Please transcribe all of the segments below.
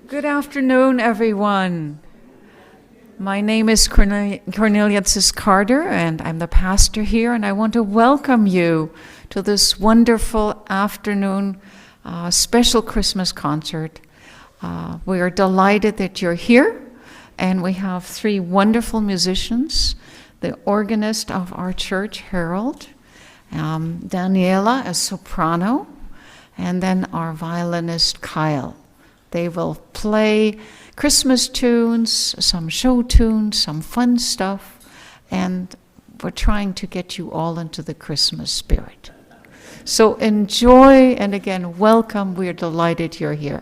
Good afternoon, everyone. My name is Cornelia Carter, and I'm the pastor here, and I want to welcome you to this wonderful afternoon special Christmas concert. We are delighted that you're here, and we have three wonderful musicians, the organist of our church, Harold, Daniela, a soprano, and then our violinist, Kyle. They will play Christmas tunes, some show tunes, some fun stuff, and we're trying to get you all into the Christmas spirit. So enjoy, and again, welcome. We're delighted you're here.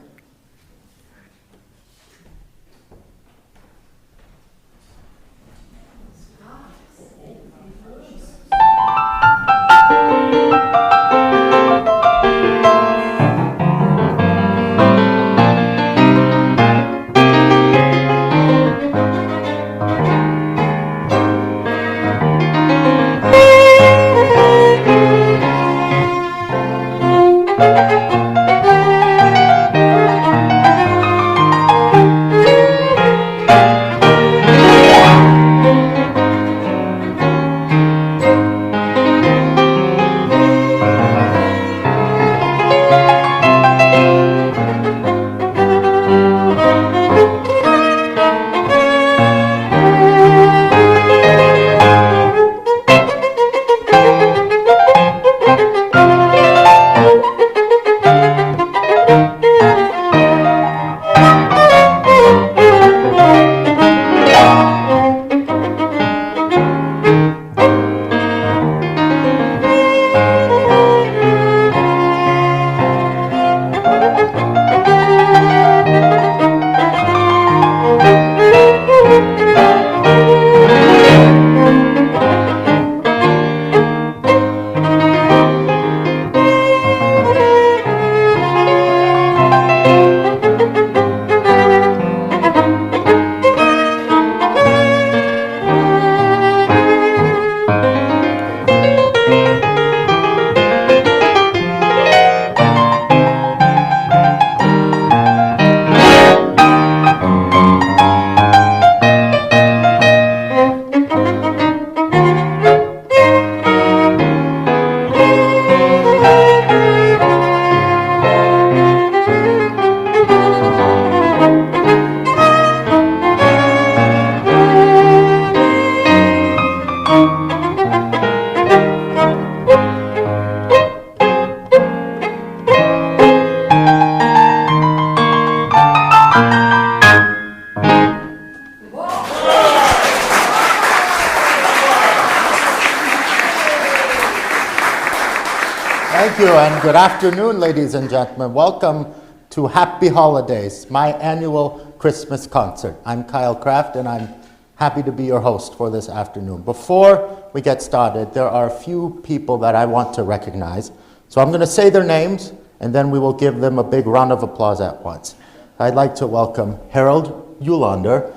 Thank you, and good afternoon, ladies and gentlemen. Welcome to Happy Holidays, my annual Christmas concert. I'm Kyle Kraft, and I'm happy to be your host for this afternoon. Before we get started, there are a few people that I want to recognize. So I'm going to say their names, and then we will give them a big round of applause at once. I'd like to welcome Harold Eulander,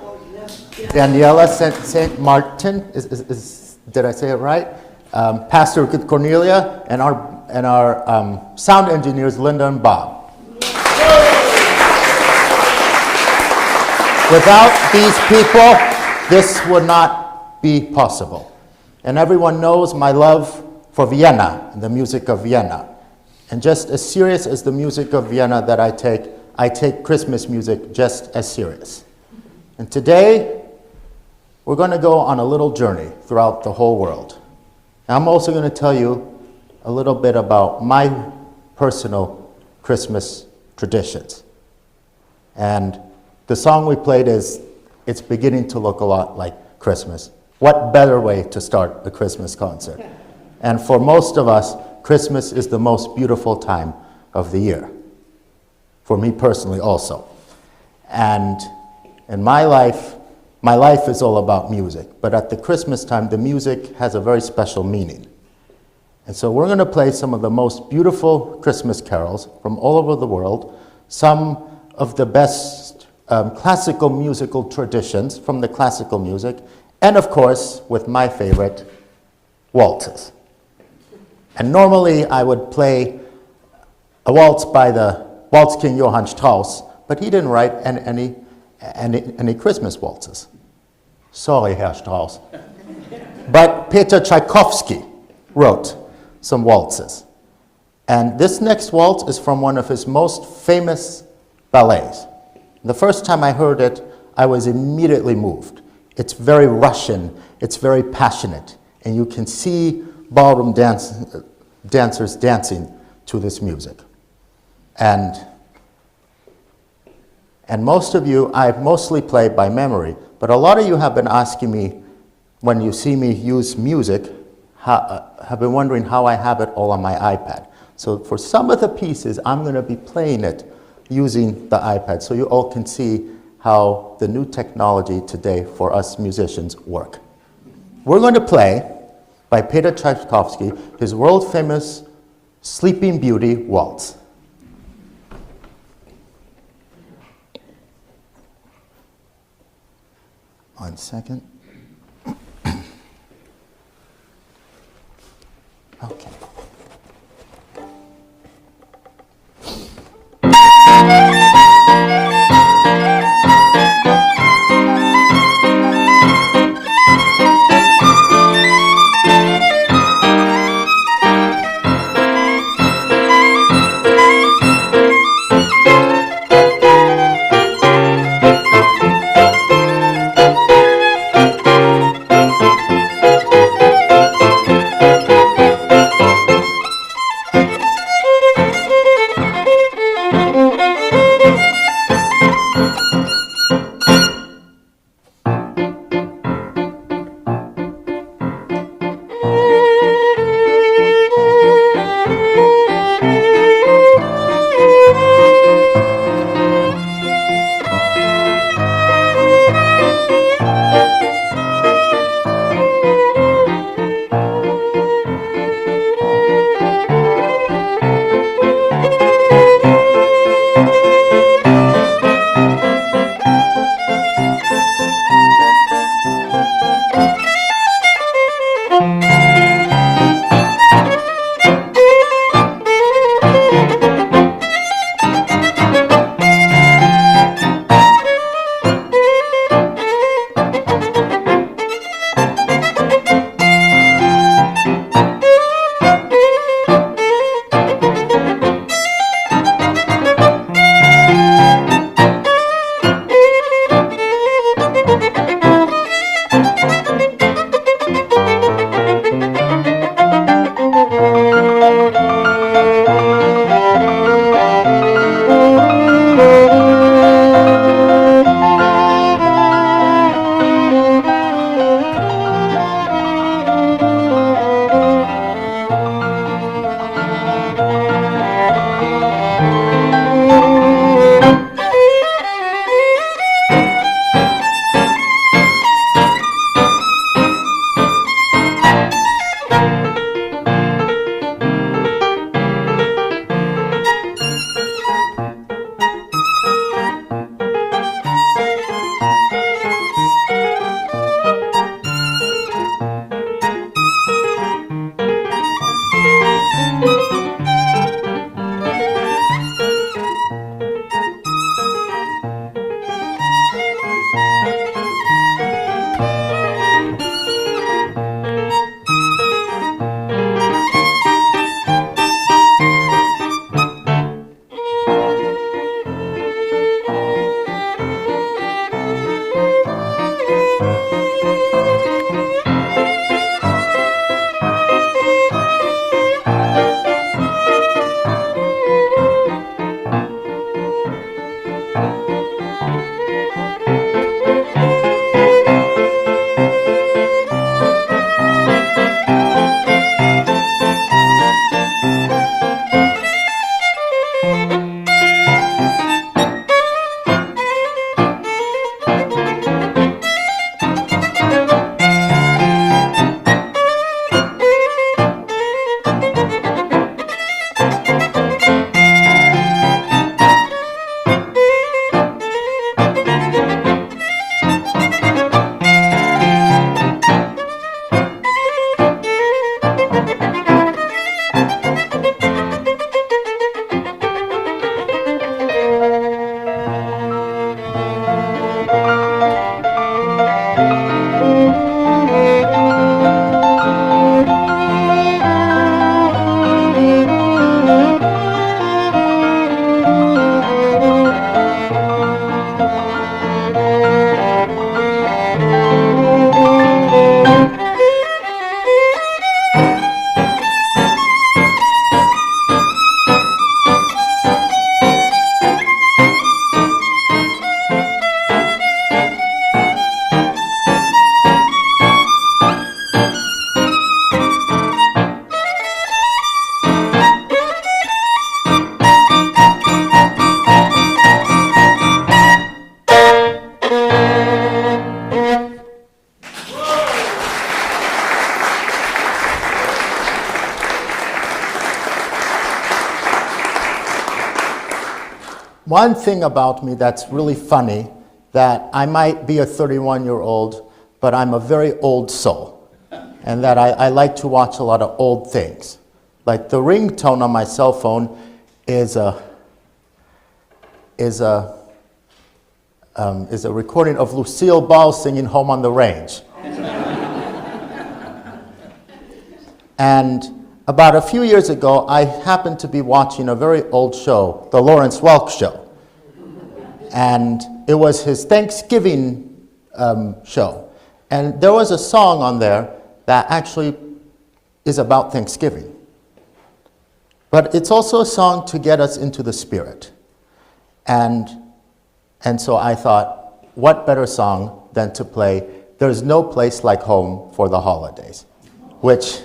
Daniela St. Martin, did I say it right? Pastor Cornelia, and our sound engineers, Linda and Bob. Without these people, this would not be possible. And everyone knows my love for Vienna and the music of Vienna. And just as serious as the music of Vienna that I take Christmas music just as serious. And today, we're going to go on a little journey throughout the whole world. And I'm also going to tell you a little bit about my personal Christmas traditions. And the song we played is It's Beginning to Look a Lot Like Christmas. What better way to start a Christmas concert? And for most of us, Christmas is the most beautiful time of the year. For me personally also. And in my life is all about music. But at the Christmas time, the music has a very special meaning. And so we're going to play some of the most beautiful Christmas carols from all over the world, some of the best classical musical traditions from the classical music, and of course, with my favorite, waltzes. And normally I would play a waltz by the Waltz King Johann Strauss, but he didn't write any Christmas waltzes. Sorry, Herr Strauss. But Peter Tchaikovsky wrote some waltzes. And this next waltz is from one of his most famous ballets. The first time I heard it, I was immediately moved. It's very Russian, it's very passionate, and you can see ballroom dancers dancing to this music. And most of you, I mostly play by memory, but a lot of you have been asking me, when you see me use music, have been wondering how I have it all on my iPad. So for some of the pieces, I'm going to be playing it using the iPad, so you all can see how the new technology today for us musicians work. We're going to play, by Peter Tchaikovsky, his world-famous Sleeping Beauty waltz. One second. Okay. one thing about me that's really funny, that I might be a 31-year-old, but I'm a very old soul, and that I like to watch a lot of old things. Like the ringtone on my cell phone is a recording of Lucille Ball singing Home on the Range. And about a few years ago, I happened to be watching a very old show, The Lawrence Welk Show. And it was his Thanksgiving show. And there was a song on there that actually is about Thanksgiving. But it's also a song to get us into the spirit. And so I thought, what better song than to play There's No Place Like Home for the Holidays, which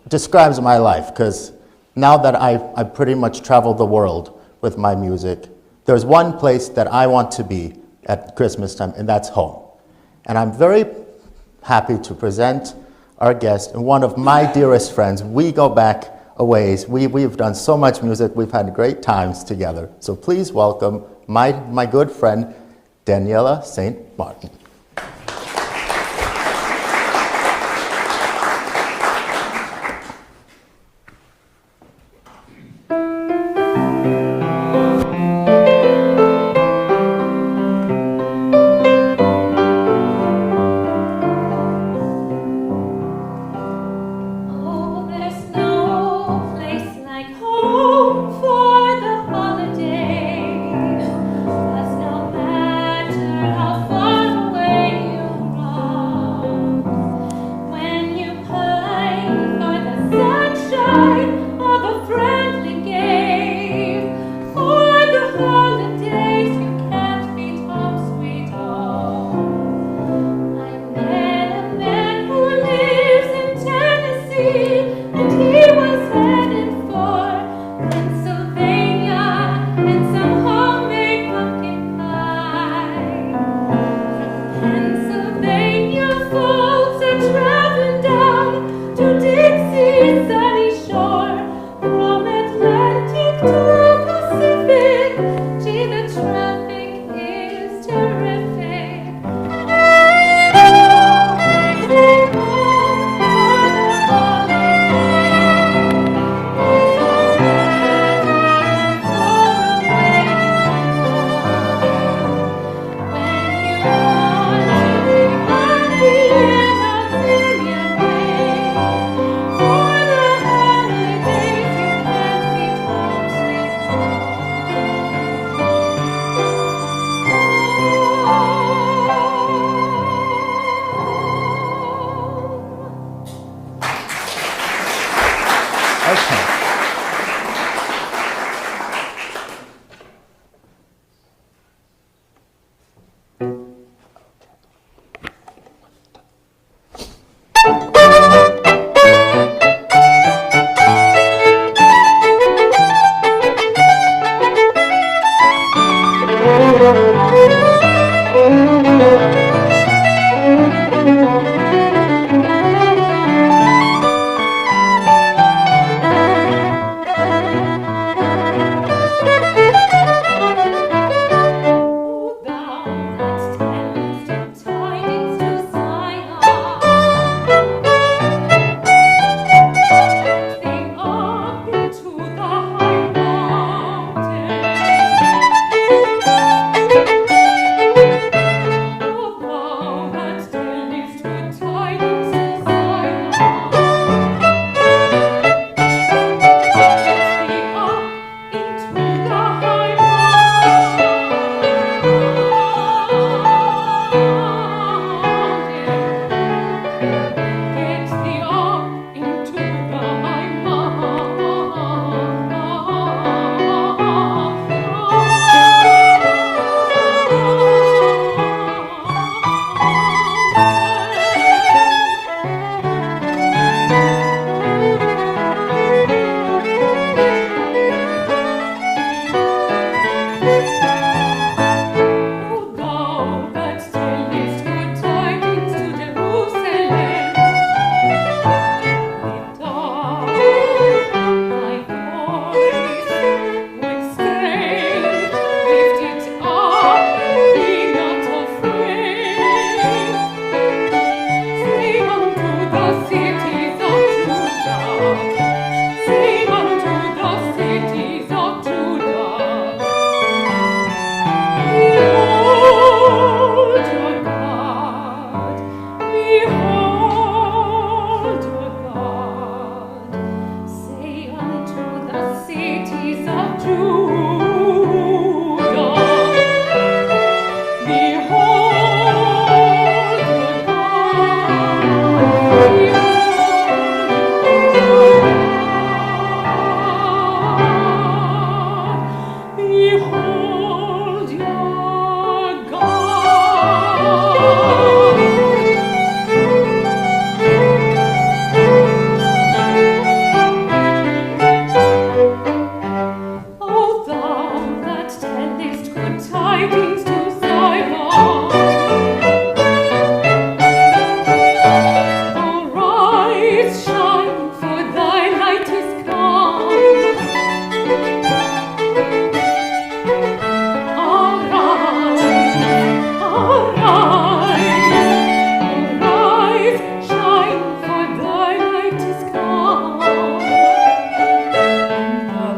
describes my life, because now that I pretty much traveled the world with my music, there's one place that I want to be at Christmas time, and that's home. And I'm very happy to present our guest and one of my dearest friends. We go back a ways. We've done so much music. We've had great times together. So please welcome my good friend, Daniela St. Martin. tidings to Zion. Arise, shine, for thy light is come. Arise, shine, for thy light is come. The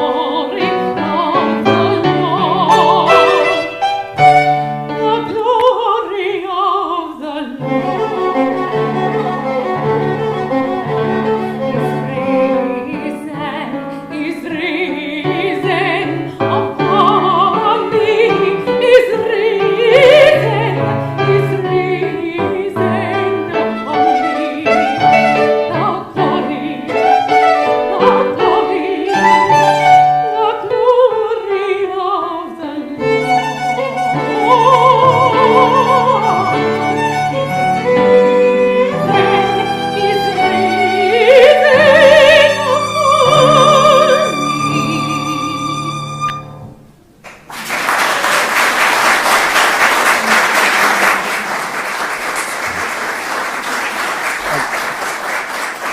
glory of the Lord. The glory of the Lord is risen upon thee, is risen upon thee. The glory of the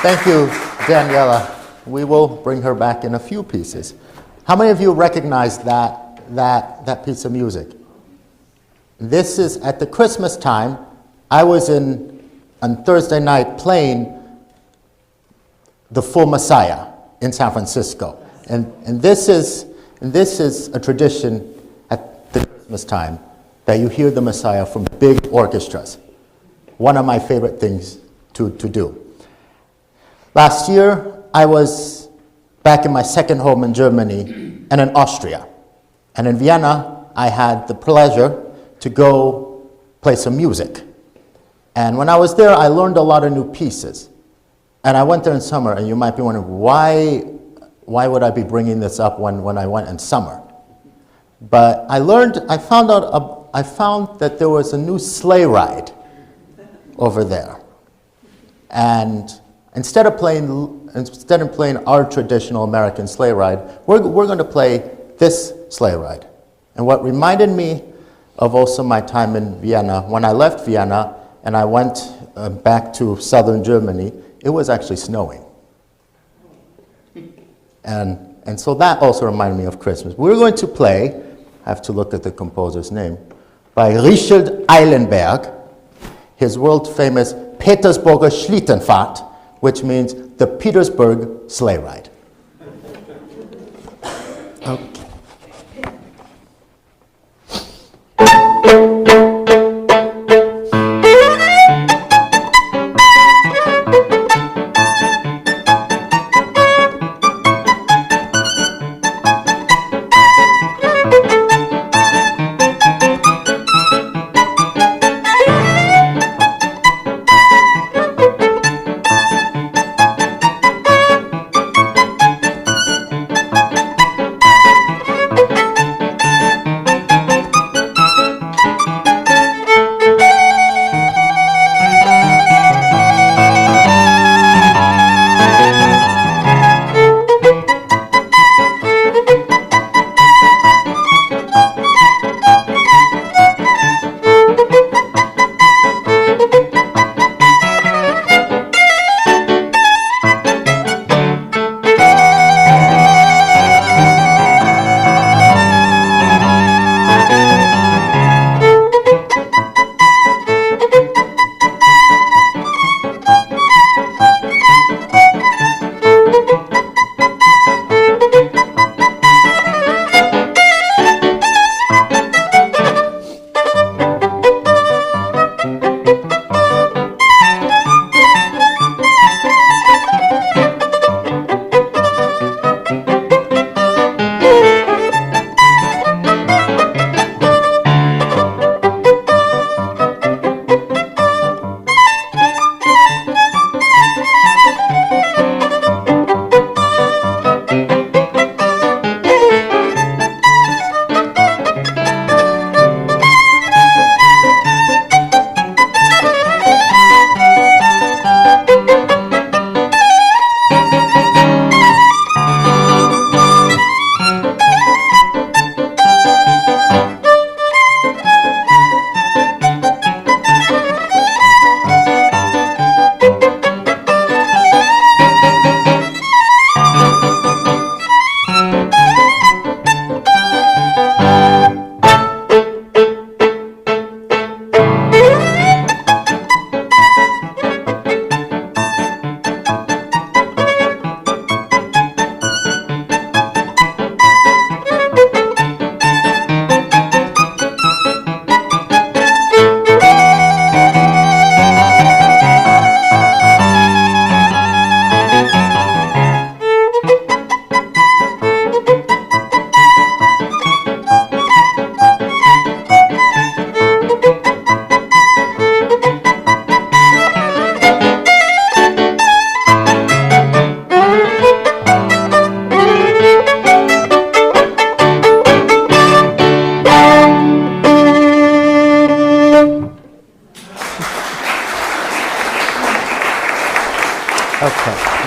Thank you, Daniela. We will bring her back in a few pieces. How many of you recognize that piece of music? This is at the Christmas time. I was on Thursday night playing The Full Messiah in San Francisco. And this is a tradition at the Christmas time that you hear the Messiah from big orchestras. One of my favorite things to do. Last year, I was back in my second home in Germany and in Austria. And in Vienna, I had the pleasure to go play some music. And when I was there, I learned a lot of new pieces. And I went there in summer, and you might be wondering, why would I be bringing this up when I went in summer? But I found that there was a new sleigh ride over there. And instead of playing our traditional American sleigh ride, we're going to play this sleigh ride. And what reminded me of also my time in Vienna, when I left Vienna and I went back to southern Germany, it was actually snowing. And so that also reminded me of Christmas. We're going to play, I have to look at the composer's name, by Richard Eilenberg, his world-famous Petersburger Schlittenfahrt, which means the Petersburg sleigh ride. Okay.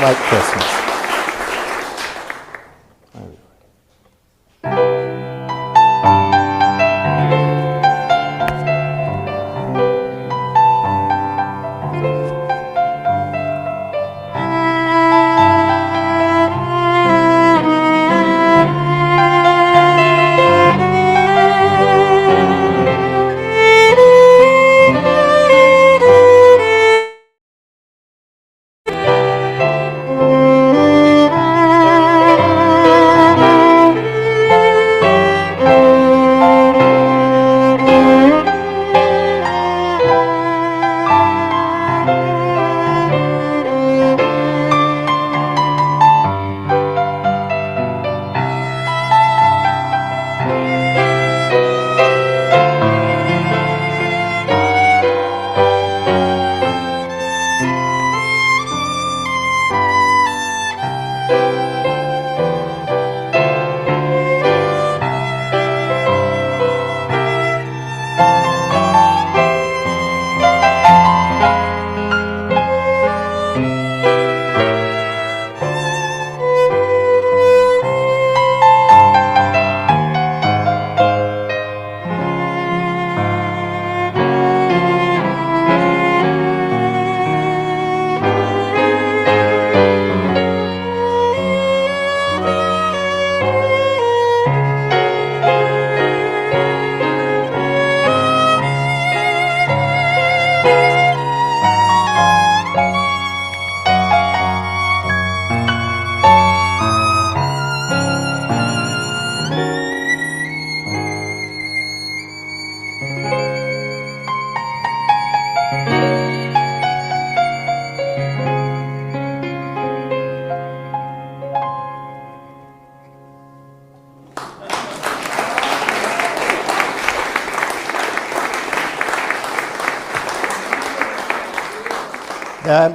like Christmas.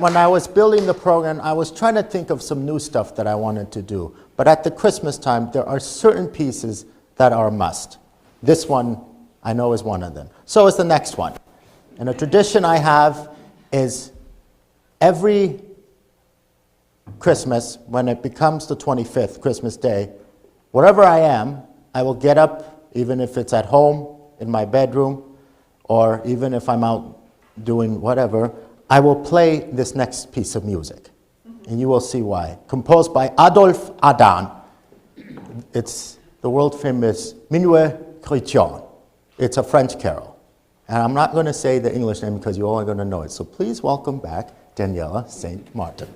When I was building the program, I was trying to think of some new stuff that I wanted to do. But at the Christmas time, there are certain pieces that are a must. This one, I know, is one of them. So is the next one. And a tradition I have is every Christmas, when it becomes the 25th, Christmas Day, wherever I am, I will get up, even if it's at home, in my bedroom, or even if I'm out doing whatever, I will play this next piece of music, and you will see why. Composed by Adolphe Adam. It's the world-famous Minuet Chrétien. It's a French carol. And I'm not going to say the English name because you're only going to know it. So please welcome back Daniela St. Martin.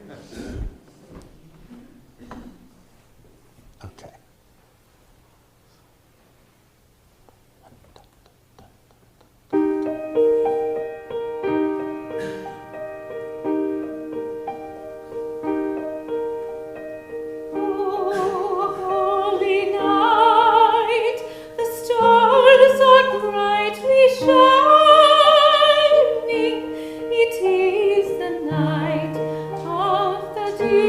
Okay. Shining, it is the night of the dew.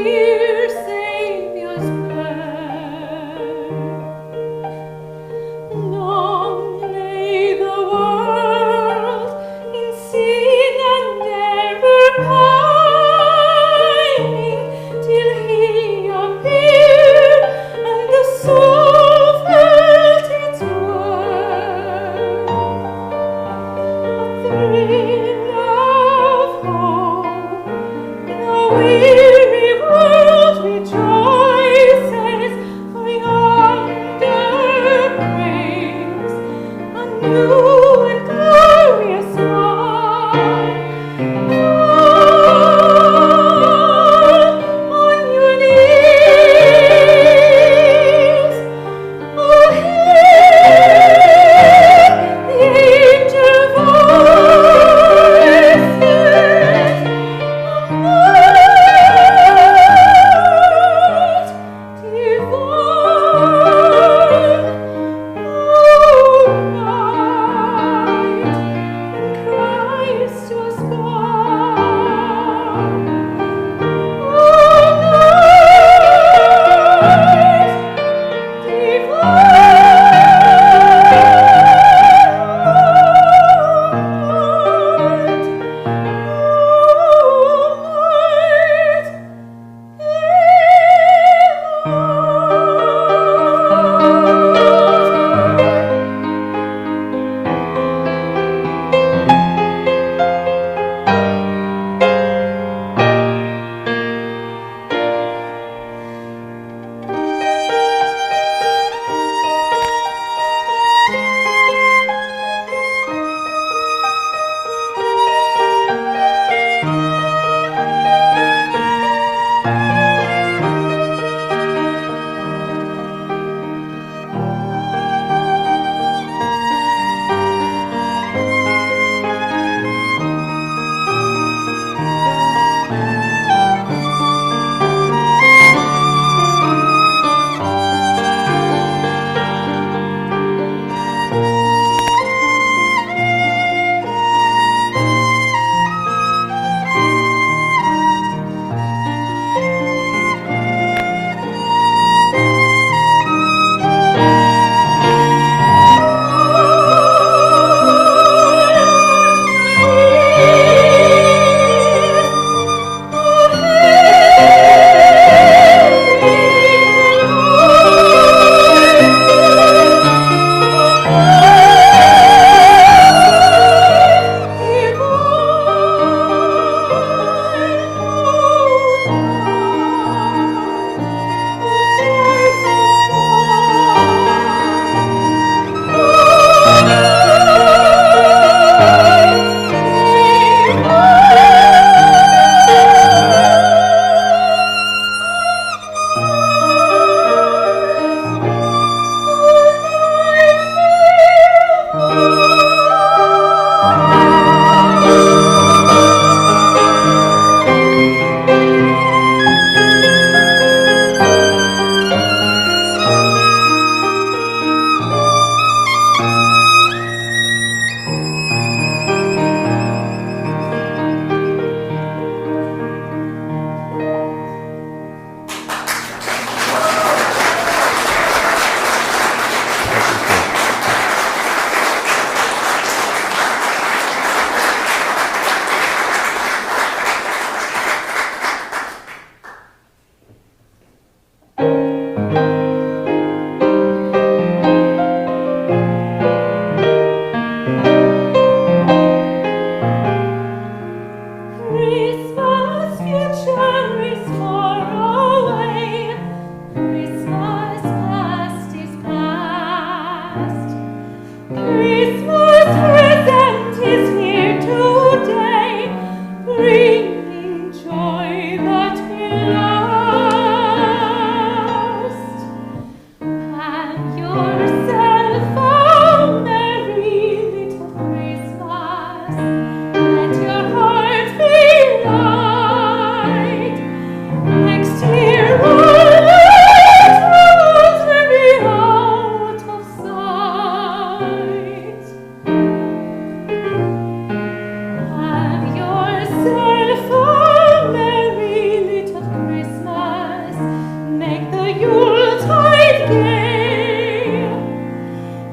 Yuletide gale.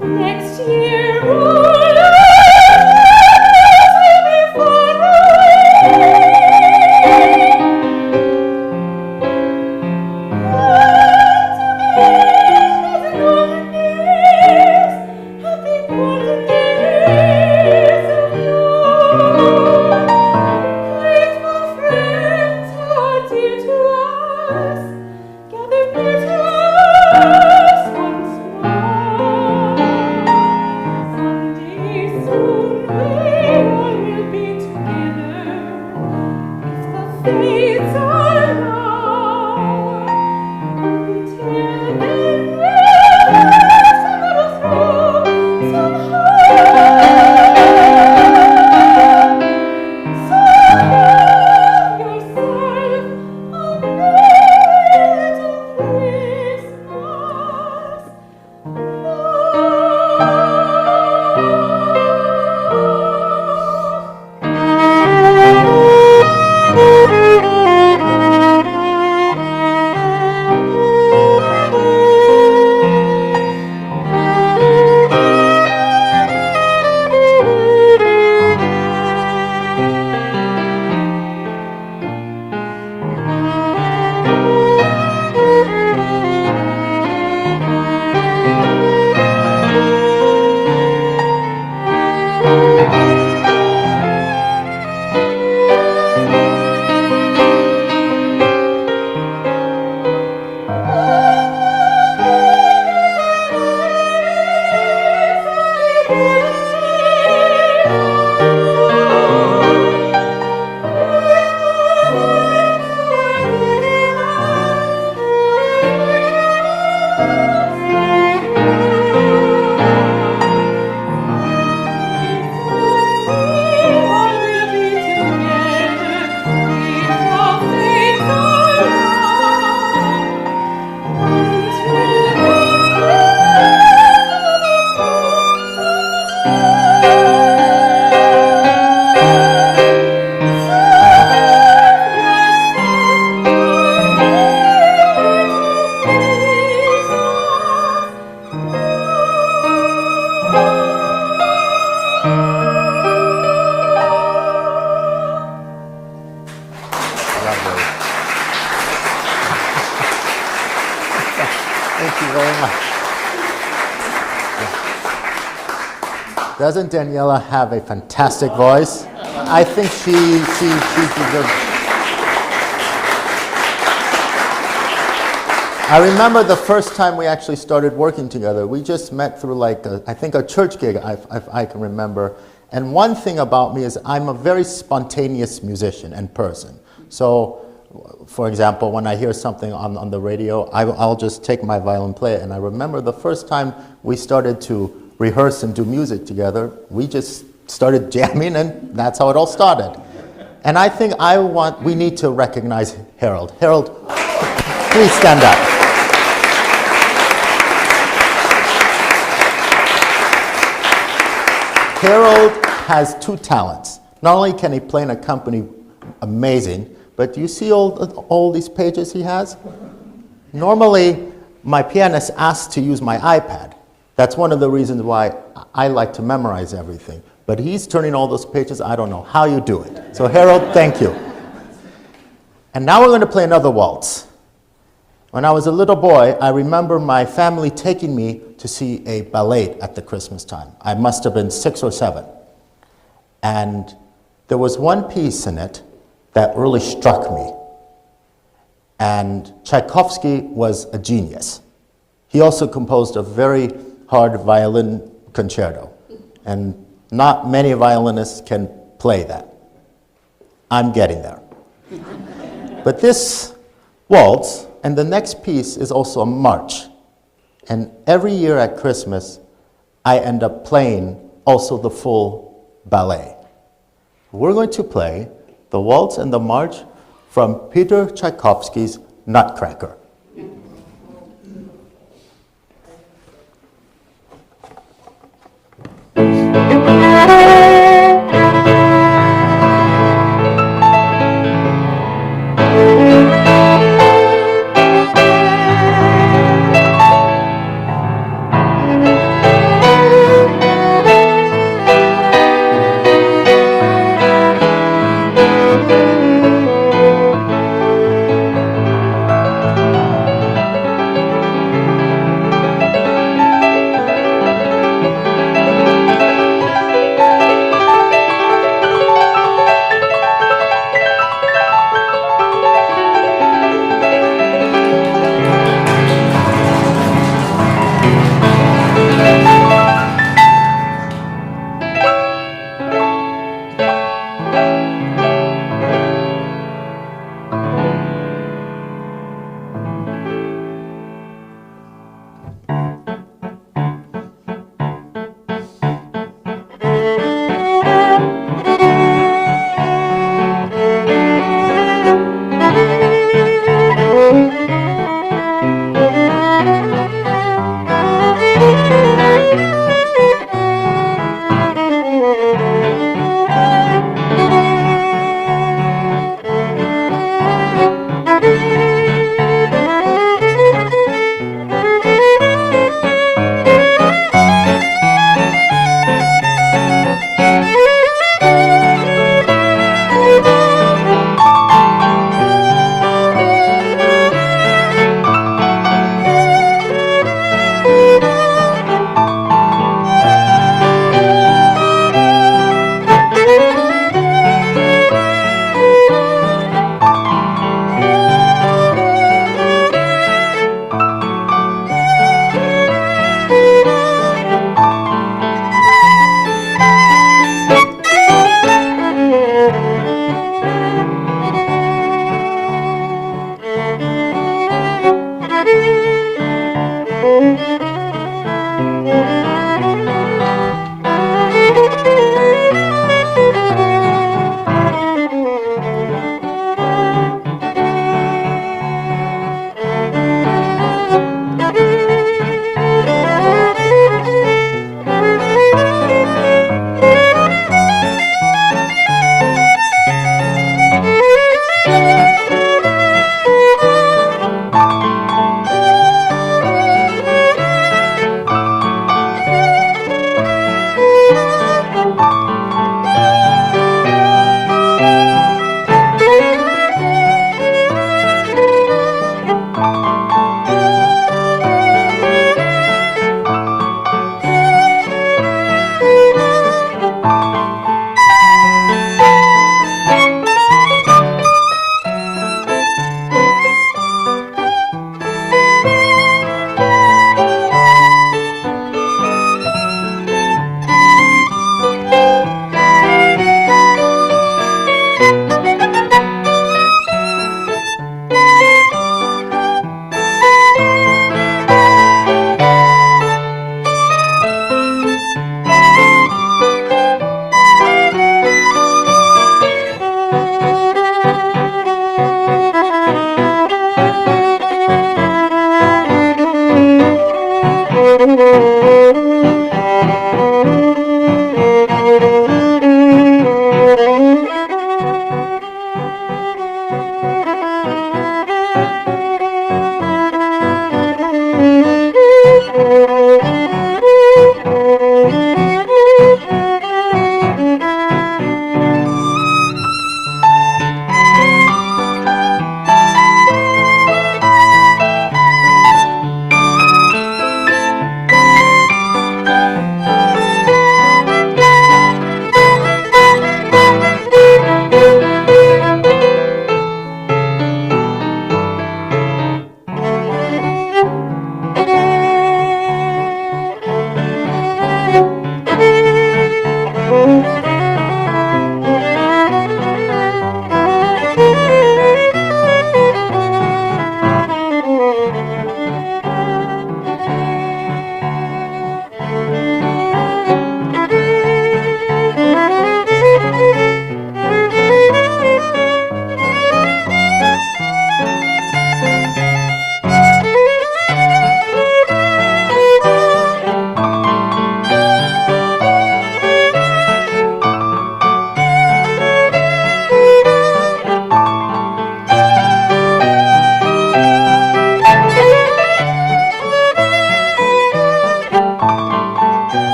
Next year, rulers will be far away. Golden days, happy golden days of yore. Faithful friends, how dear to us, gathered near to us once more. Someday soon we all will be together, if the fates allow. Until then, we'll settle through somehow. So give yourself a merry little Christmas. Lovely. Thank you very much. Doesn't Daniela have a fantastic voice? I think she deserves. I remember the first time we actually started working together. We just met through I think a church gig, I can remember. And one thing about me is I'm a very spontaneous musician and person. So, for example, when I hear something on the radio, I'll just take my violin, play it. And I remember the first time we started to rehearse and do music together, we just started jamming, and that's how it all started. And I think we need to recognize Harold. Harold, please stand up. Harold has two talents. Not only can he play in a company amazing, but do you see all these pages he has? Normally, my pianist asks to use my iPad. That's one of the reasons why I like to memorize everything. But he's turning all those pages. I don't know how you do it. So Harold, thank you. And now we're going to play another waltz. When I was a little boy, I remember my family taking me to see a ballet at the Christmas time. I must have been 6 or 7. And there was one piece in it that really struck me. And Tchaikovsky was a genius. He also composed a very hard violin concerto. And not many violinists can play that. I'm getting there. But this waltz and the next piece is also a march. And every year at Christmas, I end up playing also the full ballet. We're going to play the waltz and the march from Peter Tchaikovsky's Nutcracker.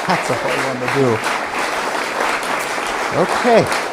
That's a hard one to do. Okay.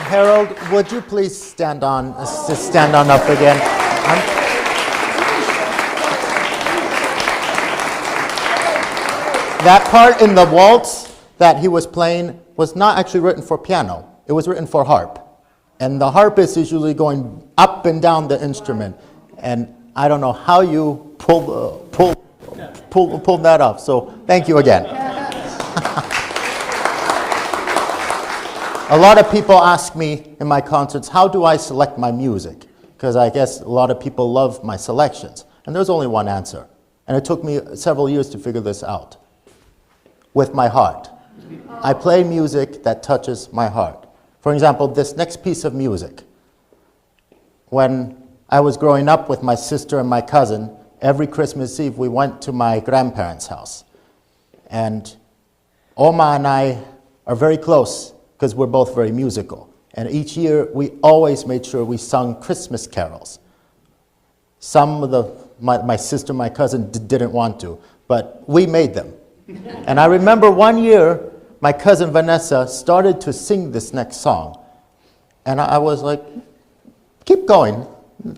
Harold, would you please stand on up again? That part in the waltz that he was playing was not actually written for piano. It was written for harp. And the harpist is usually going up and down the instrument. And I don't know how you pulled that off. So thank you again. A lot of people ask me in my concerts, how do I select my music? Because I guess a lot of people love my selections. And there's only one answer. And it took me several years to figure this out. With my heart. I play music that touches my heart. For example, this next piece of music. When I was growing up with my sister and my cousin, every Christmas Eve we went to my grandparents' house. And Oma and I are very close because we're both very musical. And each year we always made sure we sung Christmas carols. Some of my sister, my cousin didn't want to, but we made them. And I remember one year, my cousin Vanessa started to sing this next song. And I was like, keep going,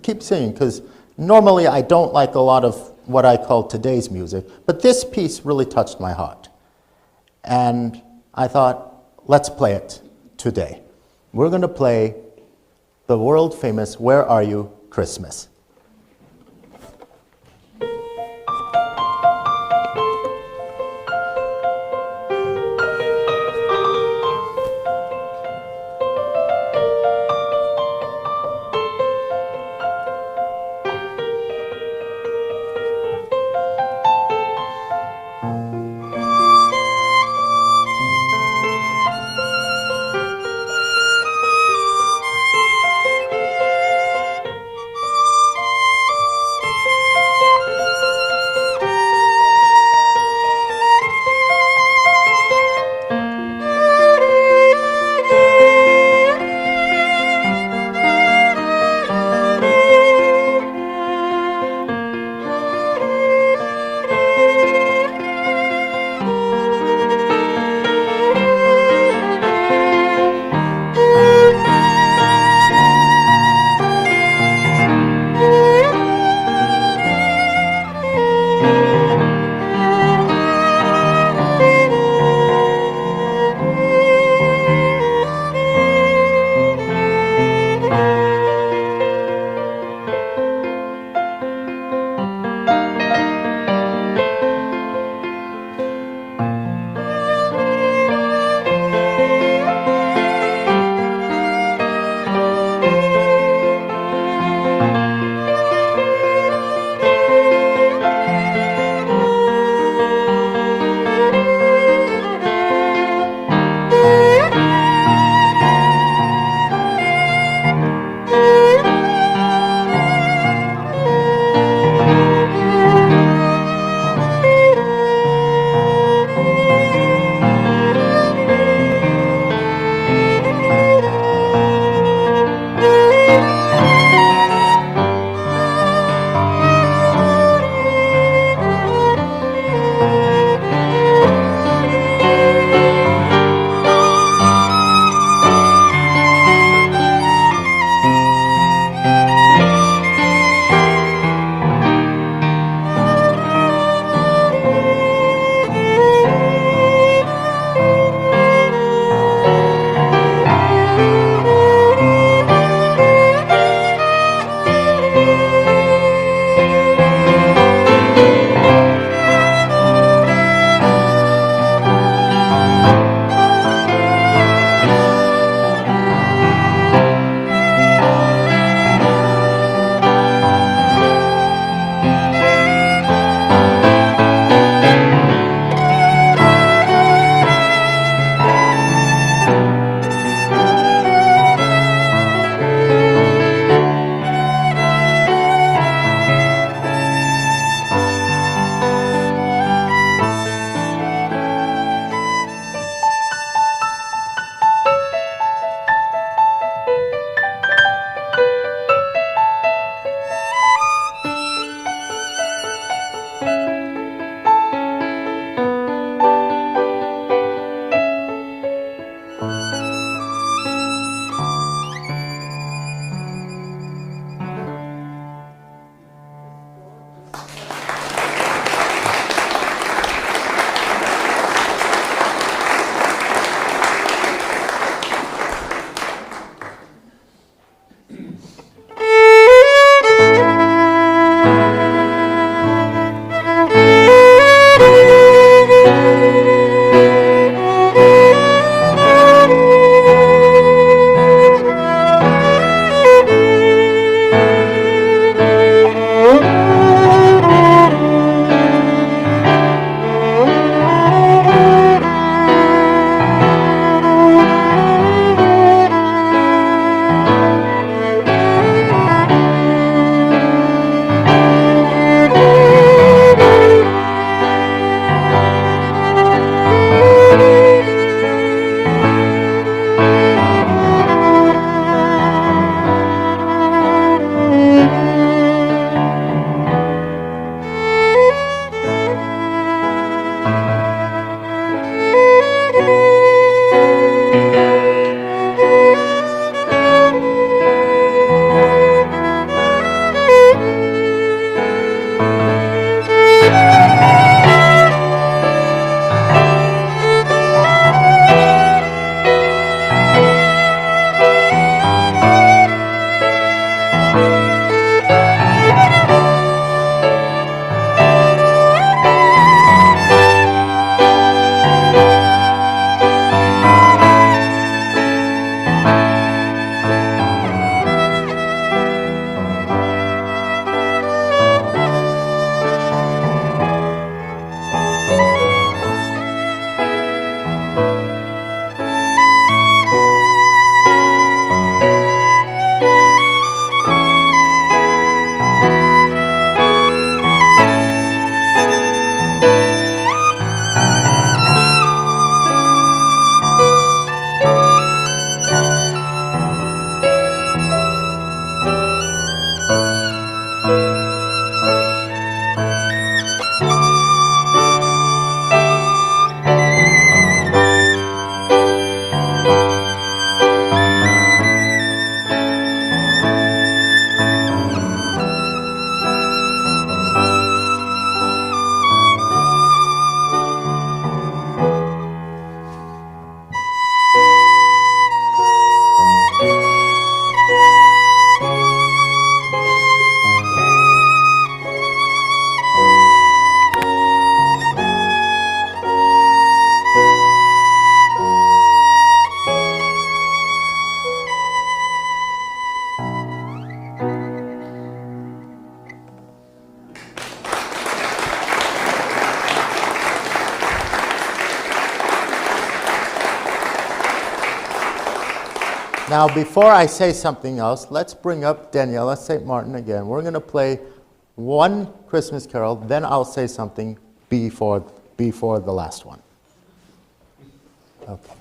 keep singing, because normally I don't like a lot of what I call today's music, but this piece really touched my heart. And I thought, let's play it today. We're going to play the world famous Where Are You, Christmas. Now, before I say something else, let's bring up Daniela St. Martin again. We're going to play one Christmas carol, then I'll say something before the last one. Okay.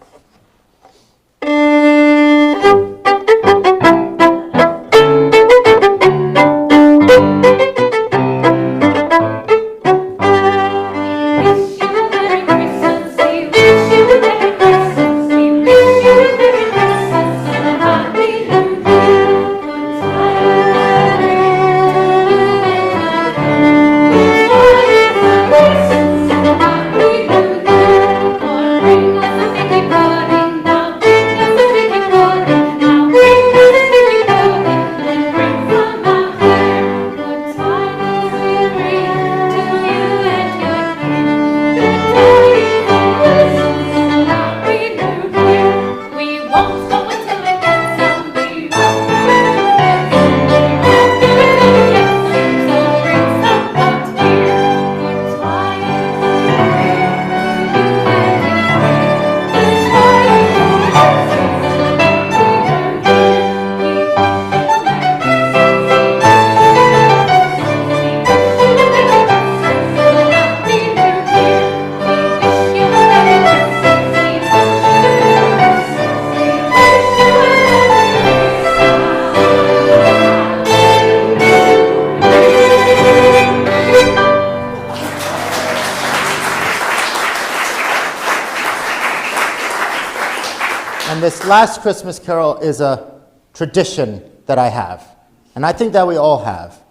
And this last Christmas carol is a tradition that I have, and I think that we all have.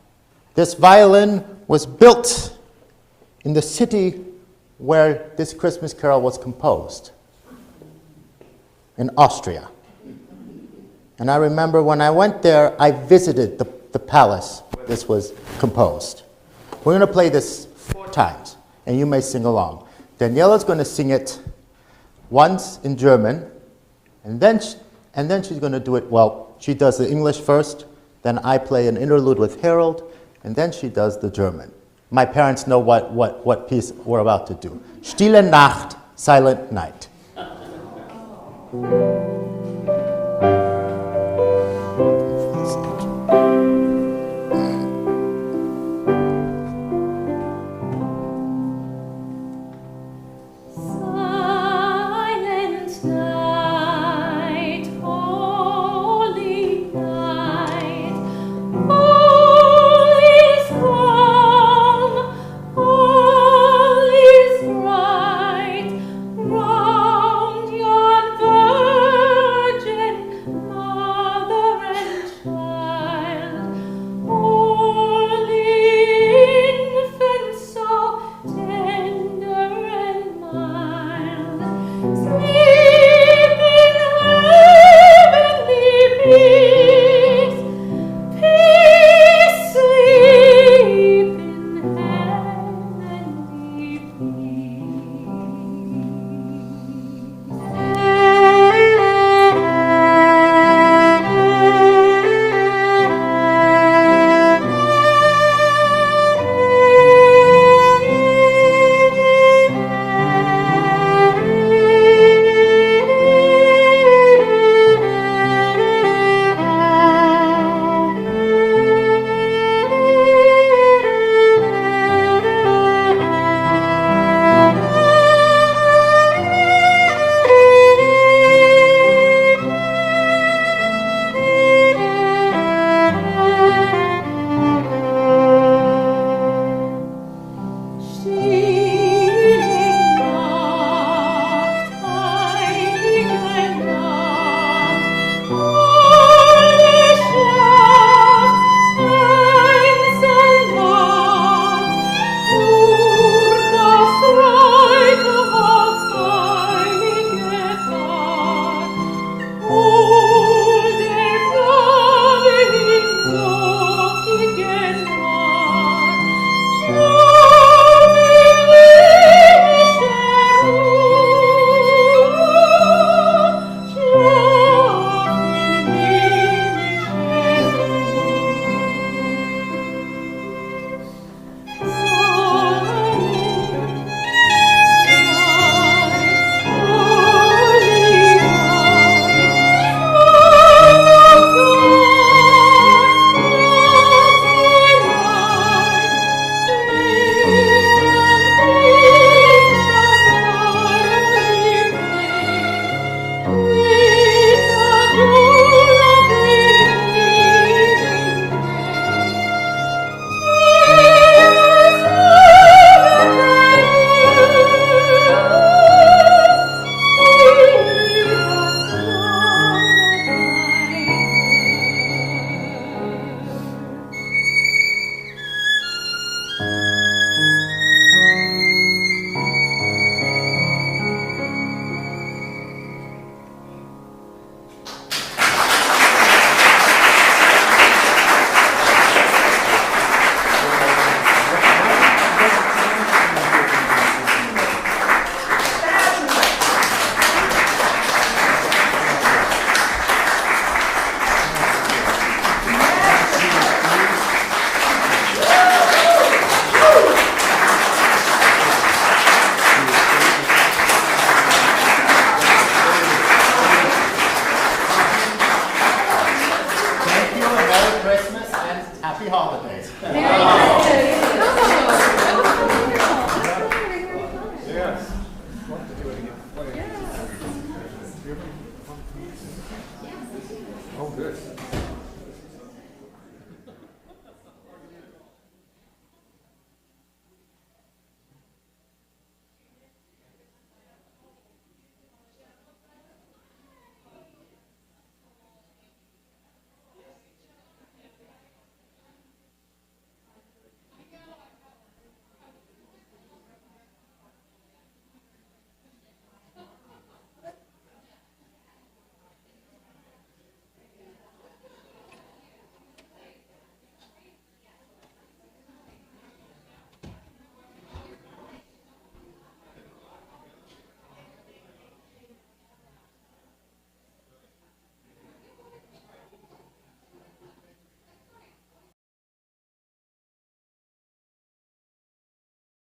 This violin was built in the city where this Christmas carol was composed, in Austria. And I remember when I went there, I visited the palace where this was composed. We're going to play this 4 times, and you may sing along. Daniela's going to sing it once in German, and then she's going to do it, well, she does the English first, then I play an interlude with Harold, and then she does the German. My parents know what piece we're about to do. Stille Nacht, Silent Night. Silent night, holy night, all is calm, all is bright, round yon Happy holidays. Yes. Oh, good.